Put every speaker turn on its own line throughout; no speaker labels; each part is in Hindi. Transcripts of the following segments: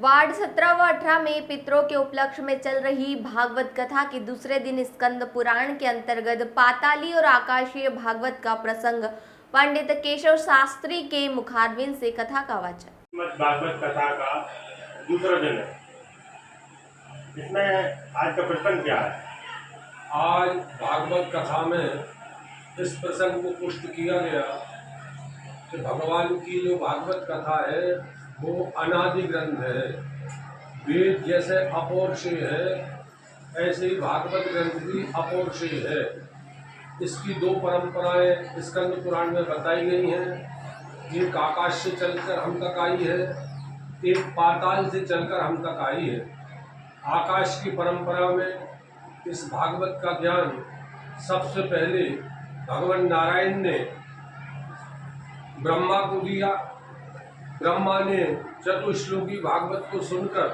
वार्ड 17 व 18 में पितरों के उपलक्ष्य में चल रही भागवत कथा के दूसरे दिन स्कंद पुराण के अंतर्गत पाताली और आकाशीय भागवत का प्रसंग पंडित केशव शास्त्री के मुखारविंद से कथा का वाचन।
भागवत कथा का दूसरा दिन है। इसमें आज का प्रसंग क्या है?
आज भागवत कथा में इस प्रसंग को पुष्ट किया गया कि भगवान की जो भागवत कथा है वो अनादि ग्रंथ है। वेद जैसे अपौरुषेय है, ऐसे ही भागवत ग्रंथ भी अपौरुषेय है। इसकी दो परंपराएं स्कंद पुराण में बताई गई हैं। एक आकाश से चलकर हम तक आई है, एक पाताल से चलकर हम तक आई है। आकाश की परंपरा में इस भागवत का ज्ञान सबसे पहले भगवान नारायण ने ब्रह्मा को दिया। ब्रह्मा ने चतुश्लोकी भागवत को सुनकर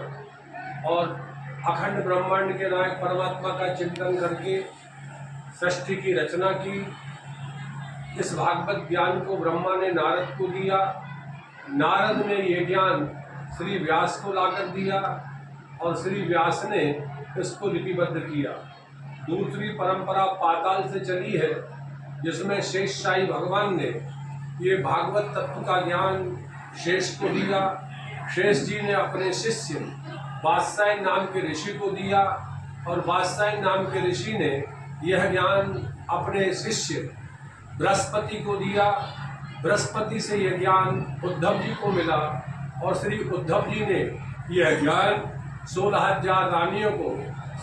और अखंड ब्रह्मांड के नायक परमात्मा का चिंतन करके सृष्टि की रचना की। इस भागवत ज्ञान को ब्रह्मा ने नारद को दिया। नारद ने ये ज्ञान श्री व्यास को लाकर दिया और श्री व्यास ने इसको लिपिबद्ध किया। दूसरी परंपरा पाताल से चली है, जिसमें शेष शाही भगवान ने ये भागवत तत्व का ज्ञान शेष को दिया। शेष जी ने अपने शिष्य वात्सायन नाम के ऋषि को दिया और वात्सायन नाम के ऋषि ने यह ज्ञान अपने शिष्य बृहस्पति को दिया। बृहस्पति से यह ज्ञान उद्धव जी को मिला और श्री उद्धव जी ने यह ज्ञान 16,000 रानियों को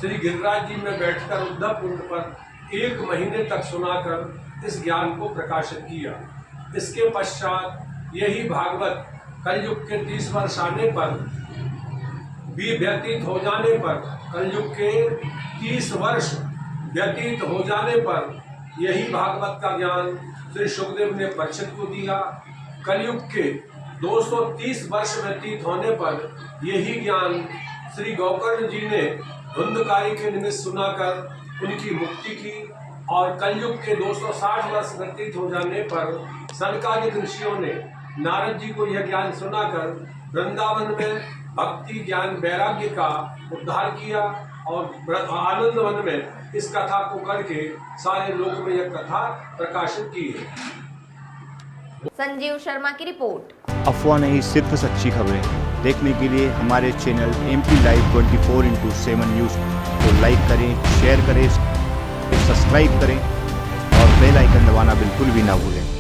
श्री गिरिराज जी में बैठकर उद्धव कुंड पर 1 महीने तक सुनाकर इस ज्ञान को प्रकाशित किया। इसके पश्चात यही भागवत कलयुग के 30 वर्ष आने पर भी व्यतीत हो जाने पर, कलयुग के 30 वर्ष व्यतीत हो जाने पर यही भागवत का ज्ञान श्री सुखदेव ने परीक्षित को दिया। कलयुग के 230 वर्ष व्यतीत होने पर यही ज्ञान श्री गौकर्ण जी ने धुंधकारी के निमित्त सुनाकर उनकी मुक्ति की। और कलयुग के 260 वर्ष व्यतीत हो जाने पर सनकादिक ऋषियों ने नारद जी को यह ज्ञान सुनाकर वृंदावन में भक्ति ज्ञान वैराग्य का उद्धार किया और आनंद वन में इस कथा को करके सारे लोक में यह कथा प्रकाशित की है।
संजीव शर्मा की रिपोर्ट।
अफवाह नहीं, सिर्फ सच्ची खबरें देखने के लिए हमारे चैनल MP Live 24/7 न्यूज़ को लाइक करें, शेयर करें, सब्सक्राइब करें और बेल आइकन दबाना बिल्कुल भी ना भूलें।